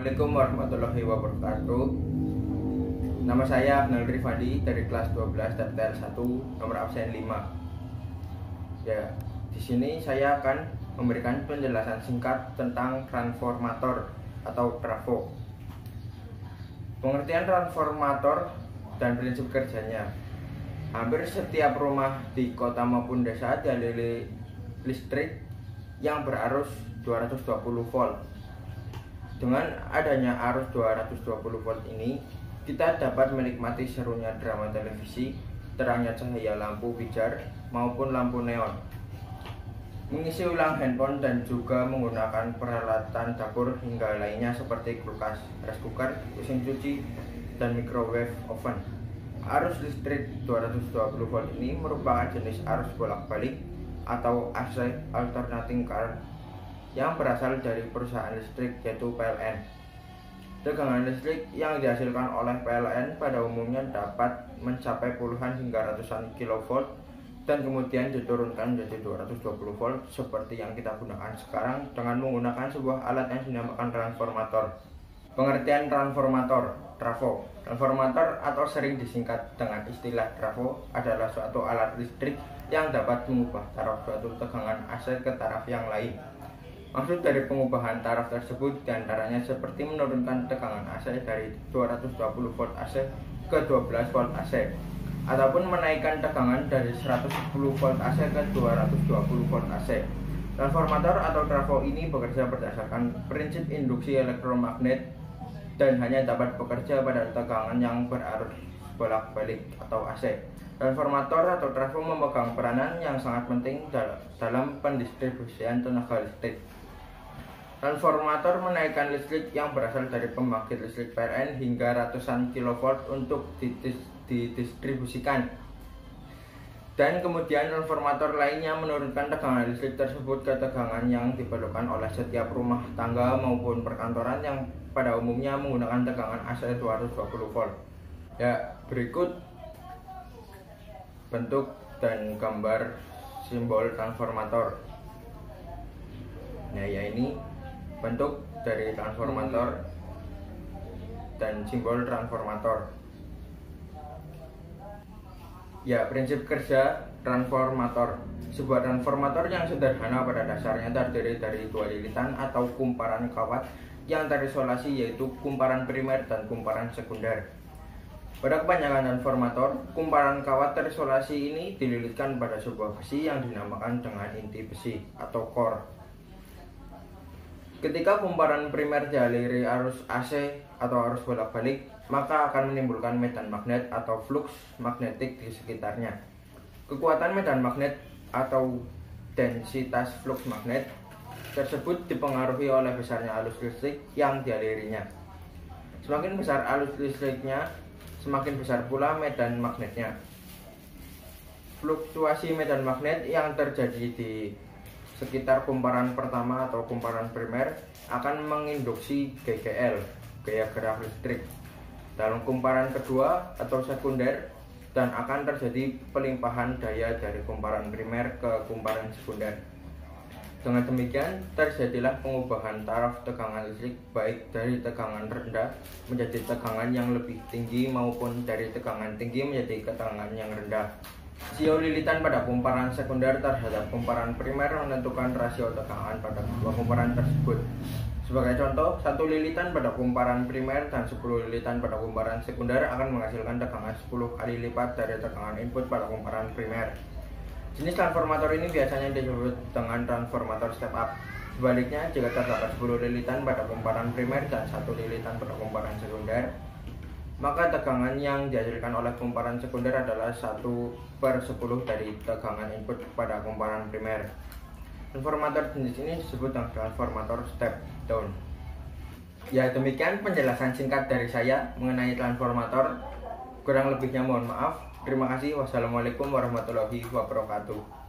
Assalamualaikum warahmatullahi wabarakatuh. Nama saya Abnal Rifandi dari kelas 12 TPTL 1 nomor absen 5. Ya, di sini saya akan memberikan penjelasan singkat tentang transformator atau trafo. Pengertian transformator dan prinsip kerjanya. Hampir setiap rumah di kota maupun desa dialiri listrik yang berarus 220 volt. Dengan adanya arus 220 volt ini, kita dapat menikmati serunya drama televisi, terangnya cahaya lampu pijar maupun lampu neon, mengisi ulang handphone dan juga menggunakan peralatan dapur hingga lainnya seperti kulkas, rice cooker, mesin cuci, dan microwave oven. Arus listrik 220 volt ini merupakan jenis arus bolak-balik atau AC alternating current yang berasal dari perusahaan listrik yaitu PLN. Tegangan listrik yang dihasilkan oleh PLN pada umumnya dapat mencapai puluhan hingga ratusan kilovolt dan kemudian diturunkan menjadi 220 volt seperti yang kita gunakan sekarang dengan menggunakan sebuah alat yang dinamakan transformator. Pengertian transformator, trafo. Transformator atau sering disingkat dengan istilah trafo adalah suatu alat listrik yang dapat mengubah taraf suatu tegangan AC ke taraf yang lain. Maksud dari pengubahan taraf tersebut diantaranya seperti menurunkan tegangan AC dari 220 volt AC ke 12 volt AC, ataupun menaikkan tegangan dari 110 volt AC ke 220 volt AC. Transformator atau trafo ini bekerja berdasarkan prinsip induksi elektromagnet dan hanya dapat bekerja pada tegangan yang berarus bolak-balik atau AC. Transformator atau trafo memegang peranan yang sangat penting dalam pendistribusian tenaga listrik. Transformator menaikkan listrik yang berasal dari pembangkit listrik PLN hingga ratusan kilovolt untuk didistribusikan. Dan kemudian transformator lainnya menurunkan tegangan listrik tersebut ke tegangan yang diperlukan oleh setiap rumah tangga maupun perkantoran yang pada umumnya menggunakan tegangan AC 220 volt. Ya, berikut bentuk dan gambar simbol transformator. Nah, ya ini bentuk dari transformator dan simbol transformator. Ya, prinsip kerja transformator. Sebuah transformator yang sederhana pada dasarnya terdiri dari dua lilitan atau kumparan kawat yang terisolasi, yaitu kumparan primer dan kumparan sekunder. Pada kebanyakan transformator, kumparan kawat terisolasi ini dililitkan pada sebuah besi yang dinamakan dengan inti besi atau core. Ketika kumparan primer dialiri arus AC atau arus bolak-balik, maka akan menimbulkan medan magnet atau flux magnetik di sekitarnya. Kekuatan medan magnet atau densitas flux magnet tersebut dipengaruhi oleh besarnya arus listrik yang dialirinya. Semakin besar arus listriknya, semakin besar pula medan magnetnya. Fluktuasi medan magnet yang terjadi di sekitar kumparan pertama atau kumparan primer akan menginduksi GGL, gaya gerak listrik, dalam kumparan kedua atau sekunder, dan akan terjadi pelimpahan daya dari kumparan primer ke kumparan sekunder. Dengan demikian, terjadilah pengubahan taraf tegangan listrik baik dari tegangan rendah menjadi tegangan yang lebih tinggi maupun dari tegangan tinggi menjadi tegangan yang rendah. Rasio lilitan pada kumparan sekunder terhadap kumparan primer menentukan rasio tegangan pada kedua kumparan tersebut. Sebagai contoh, 1 lilitan pada kumparan primer dan 10 lilitan pada kumparan sekunder akan menghasilkan tegangan 10 kali lipat dari tegangan input pada kumparan primer. Jenis transformator ini biasanya disebut dengan transformator step up. Sebaliknya, jika terdapat 10 lilitan pada kumparan primer dan 1 lilitan pada kumparan sekunder, maka tegangan yang dihasilkan oleh kumparan sekunder adalah 1/10 dari tegangan input pada kumparan primer. Transformator jenis ini disebut dengan transformator step down. Ya, demikian penjelasan singkat dari saya mengenai transformator. Kurang lebihnya mohon maaf. Terima kasih. Wassalamualaikum warahmatullahi wabarakatuh.